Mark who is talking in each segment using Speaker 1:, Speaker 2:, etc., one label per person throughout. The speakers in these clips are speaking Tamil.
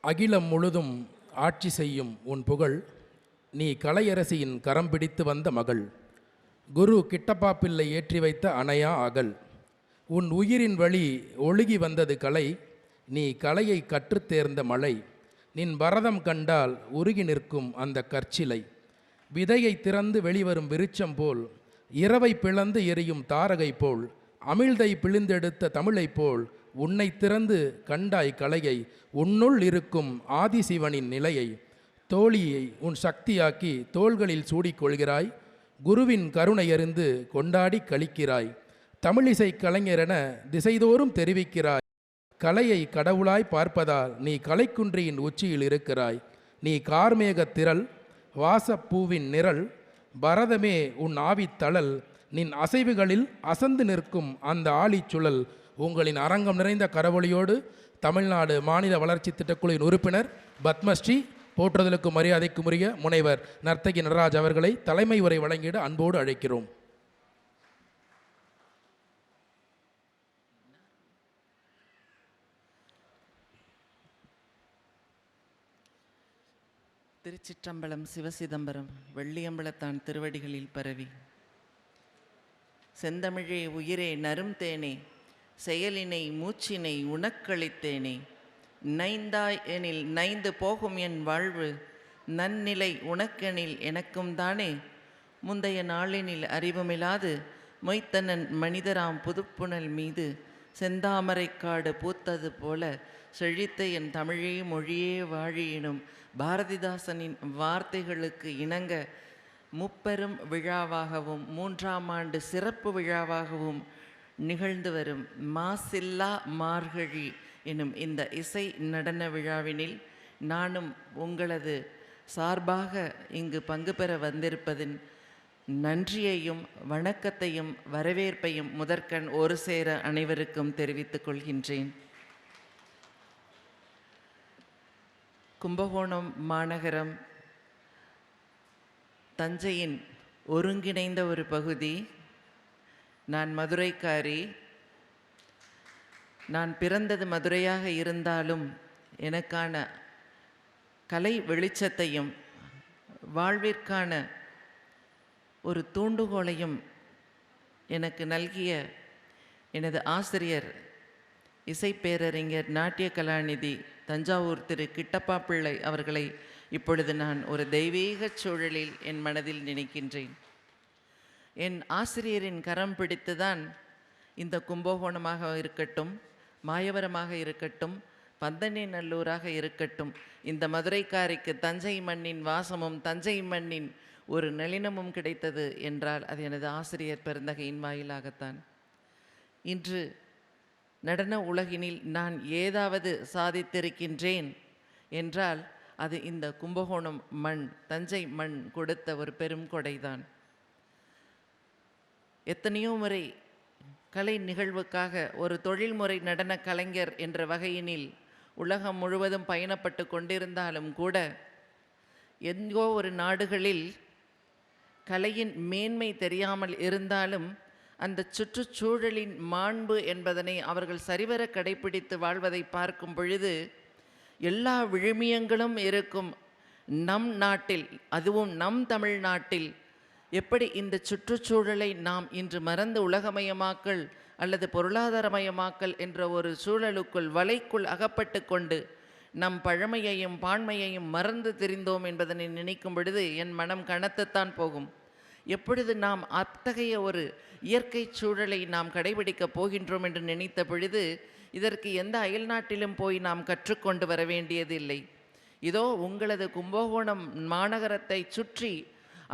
Speaker 1: அகிலம் முழுதும் ஆட்சி செய்யும் உன் புகழ், நீ கலையரசியின் கரம் பிடித்து வந்த மகள். குரு கிட்டப்பா பிள்ளை ஏற்றி வைத்த அணையா அகல். உன் உயிரின் வழி ஒழுகி வந்தது கலை, நீ கலையை கற்றுத் தேர்ந்த மழை. நின் பரதம் கண்டால் உருகி நிற்கும் அந்த கற்சிலை. விதையை திறந்து வெளிவரும் விருட்சம் போல், இரவை பிளந்து எரியும் தாரகை போல், அமிழ்தை பிழிந்தெடுத்த தமிழைப் போல், உன்னை திறந்து கண்டாய் கலையை, உன்னுள் இருக்கும் ஆதிசிவனின் நிலையை. தோழியை உன் சக்தியாக்கி தோள்களில் சூடிக்கொள்கிறாய், குருவின் கருணையறிந்து கொண்டாடி கழிக்கிறாய். தமிழிசை கலைஞரென திசைதோறும் தெரிவிக்கிறாய். கலையை கடவுளாய் பார்ப்பதால் நீ கலைக்குன்றியின் உச்சியில் இருக்கிறாய். நீ கார்மேக திரள், வாசப்பூவின் நிரல், பரதமே உன் ஆவித்தழல். நின் அசைவுகளில் அசந்து நிற்கும் அந்த ஆழிச்சுழல். உங்களின் அரங்கம் நிறைந்த கரவொலியோடு தமிழ்நாடு மாநில வளர்ச்சி திட்டக்குழுவின் உறுப்பினர் பத்மஸ்ரீ, போற்றுதலுக்கும் மரியாதைக்கும் உரிய முனைவர் நர்த்தகி நடராஜ் அவர்களை தலைமை உரை வழங்கிட அன்போடு அழைக்கிறோம்.
Speaker 2: திருச்சிற்றம்பலம் சிவசிதம்பரம் வெள்ளியம்பலத்தான் திருவடிகளில் பரவி, செந்தமிழே உயிரே நரும் தேனே, செயலினை மூச்சினை உனக்களித்தேனே, நைந்தாய் எனில் நைந்து போகும் என் வாழ்வு, நன்னிலை உனக்கெனில் எனக்கும் தானே. முந்தைய நாளினில் அறிவுமில்லாது மொய்த்தனன் மனிதராம் புதுப்புணல் மீது, செந்தாமரைக்காடு பூத்தது போல செழித்த என் தமிழே மொழியே வாழியினும் பாரதிதாசனின் வார்த்தைகளுக்கு இணங்க முப்பெரும் விழாவாகவும் 3ஆம் ஆண்டு சிறப்பு விழாவாகவும் நிகழ்ந்து வரும் மாசில்லா மார்கழி எனும் இந்த இசை நடன விழாவினில் நானும் உங்களது சார்பாக இங்கு பங்கு பெற வந்திருப்பதின் நன்றியையும் வணக்கத்தையும் வரவேற்பையும் முதற்கண் ஒரு சேர அனைவருக்கும் தெரிவித்துக் கொள்கின்றேன். கும்பகோணம் மாநகரம் தஞ்சையின் ஒருங்கிணைந்த ஒரு பகுதி. நான் மதுரைக்காரி. நான் பிறந்தது மதுரையாக இருந்தாலும் எனக்கான கலை வெளிச்சத்தையும் வாழ்விற்கான ஒரு தூண்டுகோலையும் எனக்கு நல்கிய எனது ஆசிரியர் இசைப்பேரறிஞர் நாட்டிய கலாநிதி தஞ்சாவூர் திரு கிட்டப்பா பிள்ளை அவர்களை இப்பொழுது நான் ஒரு தெய்வீக சூழலில் என் மனதில் நினைக்கின்றேன். என் ஆசிரியரின் கரம் பிடித்துதான் இந்த கும்பகோணமாக இருக்கட்டும், மாயவரமாக இருக்கட்டும், பந்தனைநல்லூராக இருக்கட்டும், இந்த மதுரைக்காரிக்கு தஞ்சை மண்ணின் வாசமும் தஞ்சை மண்ணின் ஒரு நளினமும் கிடைத்தது என்றால் அது எனது ஆசிரியர் பெருந்தகையின் வாயிலாகத்தான். இன்று நடன உலகினில் நான் ஏதாவது சாதித்திருக்கின்றேன் என்றால் அது இந்த கும்பகோணம் மண், தஞ்சை மண் கொடுத்த ஒரு பெரும் கொடைதான். எத்தனையோ முறை கலை நிகழ்வுக்காக ஒரு தொழில்முறை நடன கலைஞர் என்ற வகையினில் உலகம் முழுவதும் பயணப்பட்டு கொண்டிருந்தாலும் கூட எங்கோ ஒரு நாடுகளில் கலையின் மேன்மை தெரியாமல் இருந்தாலும் அந்த சுற்றுச்சூழலின் மாண்பு என்பதனை அவர்கள் சரிவர கடைபிடித்து வாழ்வதை பார்க்கும் பொழுது, எல்லா விழுமியங்களும் இருக்கும் நம் நாட்டில், அதுவும் நம் தமிழ்நாட்டில் எப்படி இந்த சுற்றுச்சூழலை நாம் இன்று மறந்து உலகமயமாக்கல் அல்லது பொருளாதாரமயமாக்கல் என்ற ஒரு சூழலுக்குள் வலைக்குள் அகப்பட்டு கொண்டு நம் பழமையையும் பான்மையையும் மறந்து தெரிந்தோம் என்பதனை நினைக்கும் பொழுது என் மனம் கனத்துத்தான் போகும். எப்பொழுது நாம் அத்தகைய ஒரு இயற்கை சூழலை நாம் கடைபிடிக்கப் போகின்றோம் என்று நினைத்த பொழுது இதற்கு எந்த அயல்நாட்டிலும் போய் நாம் கற்றுக்கொண்டு வர வேண்டியதில்லை. இதோ உங்களது கும்பகோணம் மாநகரத்தை சுற்றி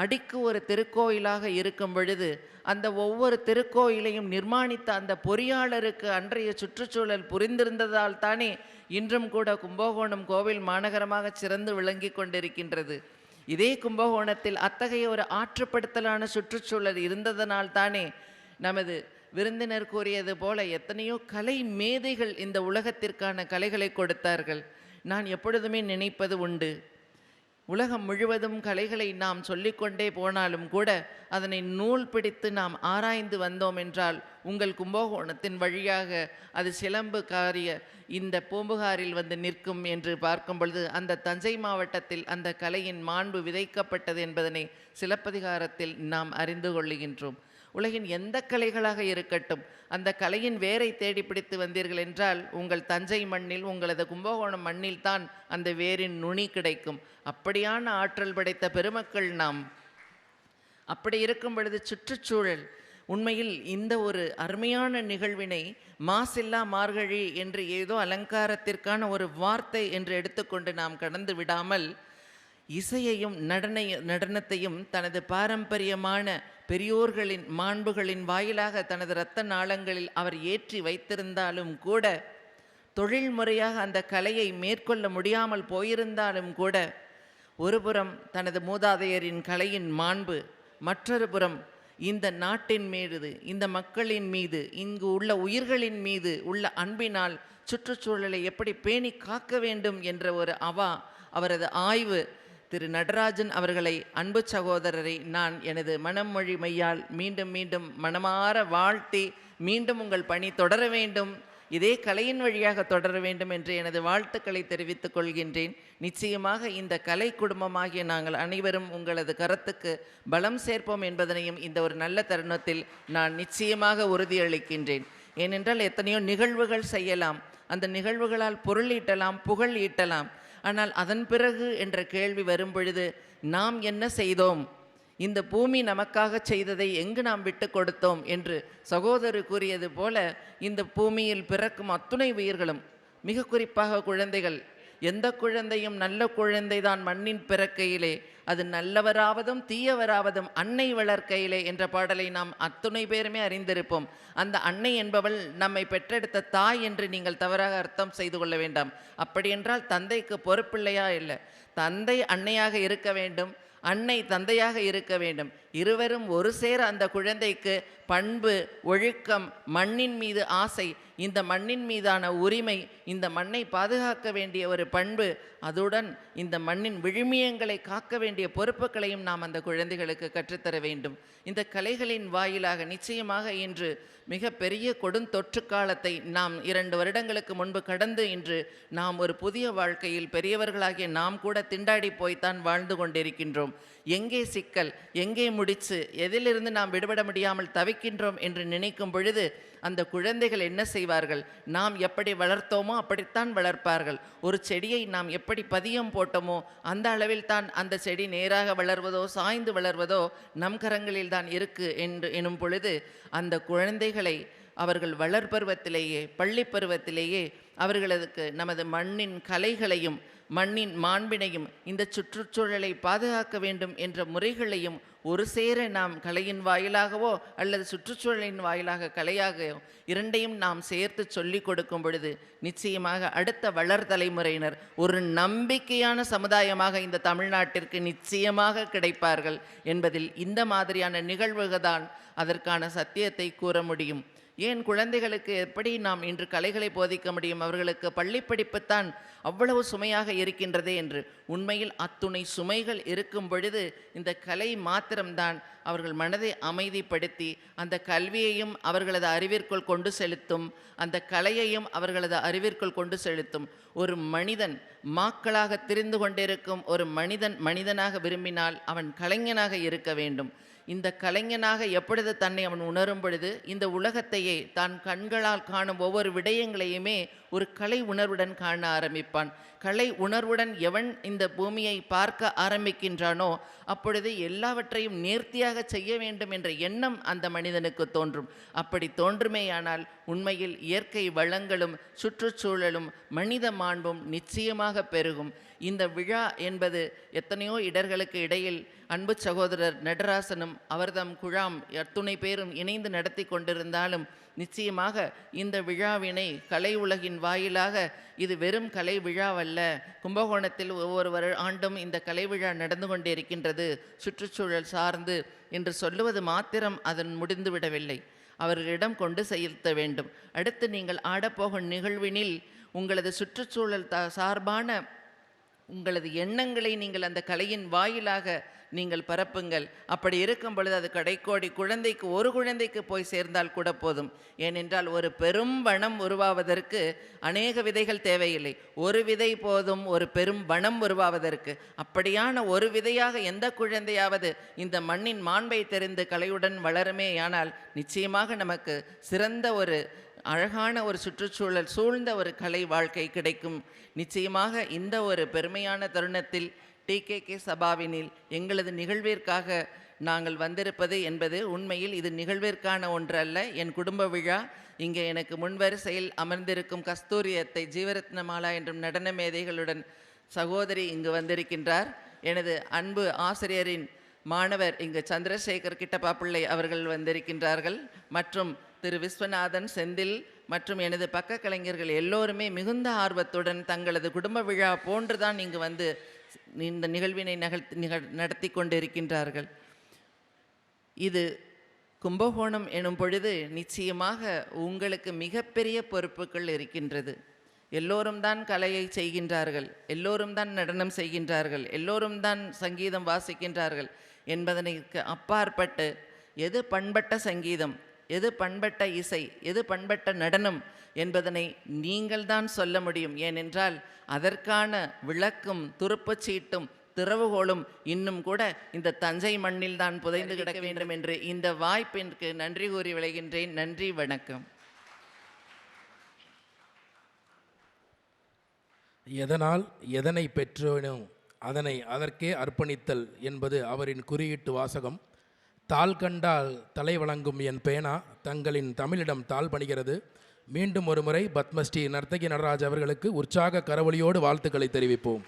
Speaker 2: அடிக்கு ஒரு திருக்கோயிலாக இருக்கும் பொழுது அந்த ஒவ்வொரு திருக்கோயிலையும் நிர்மாணித்த அந்த பொறியாளருக்கு அன்றைய சுற்றுச்சூழல் புரிந்திருந்ததால் தானே இன்றும் கூட கும்பகோணம் கோவில் மாநகரமாக சிறந்து விளங்கி கொண்டிருக்கின்றது. இதே கும்பகோணத்தில் அத்தகைய ஒரு ஆற்றுப்படுத்தலான சுற்றுச்சூழல் இருந்ததனால் தானே நமது விருந்தினர் கூறியது போல எத்தனையோ கலை மேதைகள் இந்த உலகத்திற்கான கலைகளை கொடுத்தார்கள். நான் எப்பொழுதுமே நினைப்பது உண்டு, உலகம் முழுவதும் கலைகளை நாம் சொல்லிக்கொண்டே போனாலும் கூட அதனை நூல் பிடித்து நாம் ஆராய்ந்து வந்தோம் என்றால் உங்கள் கும்பகோணத்தின் வழியாக அது சிலம்புக்காரிய இந்த பூம்புகாரில் வந்து நிற்கும் என்று பார்க்கும் பொழுது அந்த தஞ்சை மாவட்டத்தில் அந்த கலையின் மாண்பு விதைக்கப்பட்டது என்பதனை சிலப்பதிகாரத்தில் நாம் அறிந்து கொள்ளுகின்றோம். உலகின் எந்த கலைகளாக இருக்கட்டும், அந்த கலையின் வேரை தேடி பிடித்து வந்தீர்கள் என்றால் உங்கள் தஞ்சை மண்ணில், உங்களது கும்பகோணம் மண்ணில் தான் அந்த வேரின் நுனி கிடைக்கும். அப்படியான ஆற்றல் படைத்த பெருமக்கள் நாம். அப்படி இருக்கும் பொழுது சுற்றுச்சூழல் உண்மையில் இந்த ஒரு அருமையான நிகழ்வினை மாசில்லா மார்கழி என்று ஏதோ அலங்காரத்திற்கான ஒரு வார்த்தை என்று எடுத்துக்கொண்டு நாம் கடந்து விடாமல் இசையையும் நடனத்தையும் தனது பாரம்பரியமான பெரியோர்களின் மாண்புகளின் வாயிலாக தனது இரத்த நாளங்களில் அவர் ஏற்றி வைத்திருந்தாலும் கூட, தொழில் முறையாக அந்த கலையை மேற்கொள்ள முடியாமல் போயிருந்தாலும் கூட, ஒருபுறம் தனது மூதாதையரின் கலையின் மாண்பு, மற்றொரு புறம் இந்த நாட்டின் மீது, இந்த மக்களின் மீது, இங்கு உள்ள உயிர்களின் மீது உள்ள அன்பினால் சுற்றுச்சூழலை எப்படி பேணி காக்க வேண்டும் என்ற ஒரு அவரது ஆய்வு. திரு நடராஜன் அவர்களை, அன்பு சகோதரரை நான் எனது மனமொழி மையால் மீண்டும் மீண்டும் மனமாற வாழ்த்தி, மீண்டும் உங்கள் பணி தொடர வேண்டும், இதே கலையின் வழியாக தொடர வேண்டும் என்று எனது வாழ்த்துக்களை தெரிவித்துக் கொள்கின்றேன். நிச்சயமாக இந்த கலை குடும்பமாகிய நாங்கள் அனைவரும் உங்களது கருத்துக்கு பலம் சேர்ப்போம் என்பதனையும் இந்த ஒரு நல்ல தருணத்தில் நான் நிச்சயமாக உறுதியளிக்கின்றேன். ஏனென்றால் எத்தனையோ நிகழ்வுகள் செய்யலாம், அந்த நிகழ்வுகளால் பொருள் ஈட்டலாம், புகழ் ஈட்டலாம். ஆனால் அதன் பிறகு என்ற கேள்வி வரும் பொழுது நாம் என்ன செய்தோம், இந்த பூமி நமக்காக செய்ததை எங்கு நாம் விட்டு கொடுத்தோம் என்று சகோதரர் கூறியது போல, இந்த பூமியில் பிறக்கும் அத்துணை உயிர்களும், மிக குறிப்பாக குழந்தைகள், எந்த குழந்தையும் நல்ல குழந்தைதான் மண்ணின் பிறக்கையிலே, அது நல்லவராவதும் தீயவராவதும் அன்னை வளர்க்கையிலே என்ற பாடலை நாம் அத்துணை பேருமே அறிந்திருப்போம். அந்த அன்னை என்பவள் நம்மை பெற்றெடுத்த தாய் என்று நீங்கள் தவறாக அர்த்தம் செய்து கொள்ள வேண்டாம். அப்படியென்றால் தந்தைக்கு பொறுப்பில்லையா? இல்லை, தந்தை அன்னையாக இருக்க வேண்டும், அன்னை தந்தையாக இருக்க வேண்டும். இருவரும் ஒரு சேர அந்த குழந்தைக்கு பண்பு, ஒழுக்கம், மண்ணின் மீது ஆசை, இந்த மண்ணின் மீதான உரிமை, இந்த மண்ணை பாதுகாக்க வேண்டிய ஒரு பண்பு, அதுடன் இந்த மண்ணின் விழுமியங்களை காக்க வேண்டிய பொறுப்புகளையும் நாம் அந்த குழந்தைகளுக்கு கற்றுத்தர வேண்டும். இந்த கலைகளின் வாயிலாக நிச்சயமாக இன்று மிக பெரிய கொடுந்தொற்று காலத்தை நாம் 2 வருடங்களுக்கு முன்பு கடந்து இன்று நாம் ஒரு புதிய வாழ்க்கையில் பெரியவர்களாகிய நாம் கூட திண்டாடி போய்த்தான் வாழ்ந்து கொண்டிருக்கின்றோம். எங்கே சிக்கல், எங்கே முடிச்சு, எதிலிருந்து நாம் விடுபட முடியாமல் தவிக்கின்றோம் என்று நினைக்கும் பொழுது அந்த குழந்தைகள் என்ன செய்வார்கள்? நாம் எப்படி வளர்த்தோமோ அப்படித்தான் வளர்ப்பார்கள். ஒரு செடியை நாம் எப்படி பதியம் போட்டோமோ அந்த அளவில் தான் அந்த செடி நேராக வளர்வதோ சாய்ந்து வளர்வதோ நம் கரங்களில் தான் இருக்கு எனும் பொழுது அந்த குழந்தைகளை அவர்கள் வளர்பருவத்திலேயே, பள்ளி பருவத்திலேயே அவர்களுக்கு நமது மண்ணின் கலைகளையும் மண்ணின் மாண்பினையும் இந்த சுற்றுச்சூழலை பாதுகாக்க வேண்டும் என்ற முறைகளையும் ஒரு சேர நாம் கலையின் வாயிலாகவோ அல்லது சுற்றுச்சூழலின் வாயிலாக கலையாகவோ இரண்டையும் நாம் சேர்த்து சொல்லிக் கொடுக்கும் பொழுது நிச்சயமாக அடுத்த வளர் தலைமுறையினர் ஒரு நம்பிக்கையான சமுதாயமாக இந்த தமிழ்நாட்டிற்கு நிச்சயமாக கிடைப்பார்கள் என்பதில் இந்த மாதிரியான நிகழ்வுகள் தான் அதற்கான சத்தியத்தை கூற முடியும். ஏன் குழந்தைகளுக்கு எப்படி நாம் இன்று கலைகளை போதிக்க முடியும்? அவர்களுக்கு பள்ளி படிப்புத்தான் அவ்வளவு சுமையாக இருக்கின்றதே என்று. உண்மையில் அத்துணை சுமைகள் இருக்கும் பொழுது இந்த கலை மாத்திரம்தான் அவர்கள் மனதை அமைதிப்படுத்தி அந்த கல்வியையும் அவர்களது அறிவிற்குள் கொண்டு செலுத்தும், அந்த கலையையும் அவர்களது அறிவிற்குள் கொண்டு செலுத்தும். ஒரு மனிதன் மாக்களாக திரிந்து கொண்டிருக்கும் ஒரு மனிதனாக விரும்பினால் அவன் கலைஞனாக இருக்க வேண்டும். இந்த கலைஞனாக எப்பொழுது தன்னை அவன் உணரும் பொழுது இந்த உலகத்தையே தான் கண்களால் காணும் ஒவ்வொரு விடயங்களையுமே ஒரு கலை உணர்வுடன் காண ஆரம்பிப்பான். கலை உணர்வுடன் எவன் இந்த பூமியை பார்க்க ஆரம்பிக்கின்றானோ அப்பொழுது எல்லாவற்றையும் நேர்த்தியாக செய்ய வேண்டும் என்ற எண்ணம் அந்த மனிதனுக்கு தோன்றும். அப்படி தோன்றுமேயானால் உண்மையில் இயற்கை வளங்களும் சுற்றுச்சூழலும் மனித மாண்பும் நிச்சயமாக பெருகும். இந்த விழா என்பது எத்தனையோ இடர்களுக்கு இடையில் அன்பு சகோதரர் நடராசனும் அவர்தம் குழாம் அத்துணை பேரும் இணைந்து நடத்தி கொண்டிருந்தாலும் நிச்சயமாக இந்த விழாவினை கலை உலகின் வாயிலாக இது வெறும் கலை விழாவல்ல. கும்பகோணத்தில் ஒவ்வொரு ஆண்டும் இந்த கலை விழா நடந்து கொண்டே இருக்கின்றது சுற்றுச்சூழல் சார்ந்து என்று சொல்லுவது மாத்திரம் அதன் முடிந்துவிடவில்லை, அவர்களிடம் கொண்டு செலுத்த வேண்டும். அடுத்து நீங்கள் ஆடப்போகும் நிகழ்வினில் உங்களது சுற்றுச்சூழல் சார்பான உங்களது எண்ணங்களை நீங்கள் அந்த கலையின் வாயிலாக நீங்கள் பரப்புங்கள். அப்படி இருக்கும் பொழுது அது கடைக்கோடி குழந்தைக்கு, ஒரு குழந்தைக்கு போய் சேர்ந்தால் கூட போதும். ஏனென்றால் ஒரு பெரும் வனம் உருவாவதற்கு அநேக விதைகள் தேவையில்லை, ஒரு விதை போதும் ஒரு பெரும் வனம் உருவாவதற்கு. அப்படியான ஒரு விதையாக எந்த குழந்தையாவது இந்த மண்ணின் மாண்பை தெரிந்து கலையுடன் வளருமேயானால் நிச்சயமாக நமக்கு சிறந்த ஒரு அழகான ஒரு சுற்றுச்சூழல் சூழ்ந்த ஒரு கலை வாழ்க்கை கிடைக்கும். நிச்சயமாக இந்த ஒரு பெருமையான தருணத்தில் டிகேகே சபாவினில் எங்களது நிகழ்விற்காக நாங்கள் வந்திருப்பது என்பது உண்மையில் இது நிகழ்விற்கான ஒன்றல்ல, என் குடும்ப விழா. இங்கே எனக்கு முன்வரிசையில் அமர்ந்திருக்கும் கஸ்தூரியத்தை ஜீவரத்னமாலா என்றும் நடன மேதைகளுடன் சகோதரி இங்கு வந்திருக்கின்றார். எனது அன்பு ஆசிரியரின் மாணவர் இங்கு சந்திரசேகர் கிட்டப்பா பிள்ளை அவர்கள் வந்திருக்கின்றார்கள். மற்றும் திரு விஸ்வநாதன், செந்தில் மற்றும் எனது பக்க கலைஞர்கள் எல்லோருமே மிகுந்த ஆர்வத்துடன் தங்களது குடும்ப விழா போன்றுதான் இங்கு வந்து இந்த நிகழ்வினை நடத்தி கொண்டிருக்கின்றார்கள். இது கும்பகோணம் எனும் பொழுது நிச்சயமாக உங்களுக்கு மிகப்பெரிய பொறுப்புகள் இருக்கின்றது. எல்லோரும் தான் கலையை செய்கின்றார்கள், எல்லோரும் தான் நடனம் செய்கின்றார்கள், எல்லோரும் தான் சங்கீதம் வாசிக்கின்றார்கள் என்பதற்கு அப்பாற்பட்டு எது பண்பட்ட சங்கீதம், எது பண்பட்ட இசை, எது பண்பட்ட நடனம் என்பதனை நீங்கள் தான் சொல்ல முடியும். ஏனென்றால் அதற்கான விளக்கும் துருப்புச்சீட்டும் திறவுகோலும் இன்னும் கூட இந்த தஞ்சை மண்ணில் தான் புதைந்து கிடக்க வேண்டும் என்று இந்த வாய்ப்பிற்கு நன்றி கூறி விளைகின்றேன். நன்றி, வணக்கம்.
Speaker 1: எதனால் எதனை பெற்றோனோ அதனை அதற்கே அர்ப்பணித்தல் என்பது அவரின் குறியீட்டு வாசகம். தாள் கண்டால் தலை வணங்கும் என் பேனா தங்களின் தமிழிடம் தாழ் பணிகிறது. மீண்டும் ஒரு முறை பத்மஸ்ரீ நர்த்தகி நடராஜ் அவர்களுக்கு உற்சாக கரவொலியோடு வாழ்த்துக்களை தெரிவிப்போம்.